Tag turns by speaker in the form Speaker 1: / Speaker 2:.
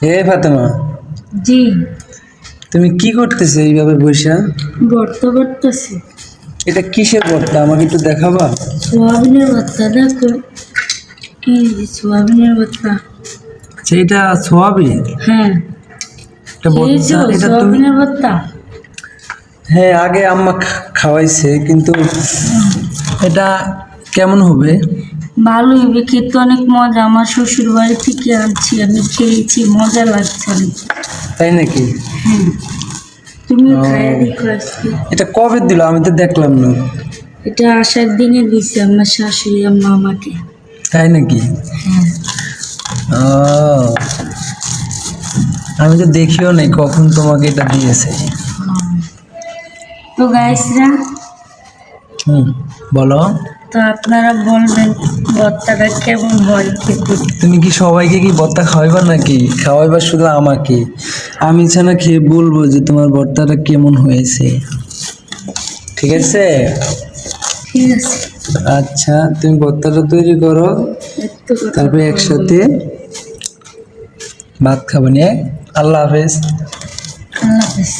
Speaker 1: হে ফাতেমা,
Speaker 2: জি।
Speaker 1: তুমি কি করতেছো এইভাবে বসে?
Speaker 2: ভর্তা করতেছি।
Speaker 1: এটা কিসের ভর্তা, আমাকে একটু দেখাবা?
Speaker 2: সোয়াবিনের ভর্তা। দেখো, এই যে সোয়াবিনের ভর্তা।
Speaker 1: আচ্ছা, এটা সোয়াবিন?
Speaker 2: হ্যাঁ,
Speaker 1: এটা
Speaker 2: এই যে
Speaker 1: ভর্তা, এটা তুমি?
Speaker 2: সোয়াবিনের ভর্তা।
Speaker 1: হ্যাঁ, আগে আম্মা খাওয়াইছে, কিন্তু এটা কেমন হবে?
Speaker 2: ভালো হবে, খেতে অনেক মজা। আমার শ্বশুর বাড়ি থেকে আনছি, আমি খেয়েছি, মজা লাগছে অনেক।
Speaker 1: তাই নাকি?
Speaker 2: হ্যাঁ, তুমি
Speaker 1: ও,
Speaker 2: খাইয়ে দেখো আজকে।
Speaker 1: এটা কবে দিল? আমি তো দেখলাম না।
Speaker 2: এটা আসার দিনে দিছে আমার শাশুড়ি আম্মা আমাকে।
Speaker 1: তাই নাকি?
Speaker 2: হ্যাঁ।
Speaker 1: ও, আমি তো দেখিও নাই কখন তোমাকে এটা দিয়েছে।
Speaker 2: তো গাইসরা,
Speaker 1: হুম, বলো।
Speaker 2: তো আপনারা বলবেন ভর্তাটা কেমন হয় খেতে।
Speaker 1: তুমি কি সবাইকে কি ভর্তা খাওয়াইবা নাকি? খাওয়াইবা শুধু আমাকে? আমি ছাড়া খেয়ে বলবো যে তোমার ভর্তাটা কেমন হয়েছে। ঠিক আছে?
Speaker 2: ঠিক আছে।
Speaker 1: আচ্ছা, তুমি ভর্তাটা তৈরি করো,
Speaker 2: একটু কথা
Speaker 1: তারপরে
Speaker 2: বলবো।
Speaker 1: একসাথে ভাত খাবো নিয়ে। আল্লাহ হাফেজ।
Speaker 2: আল্লাহ হাফেজ।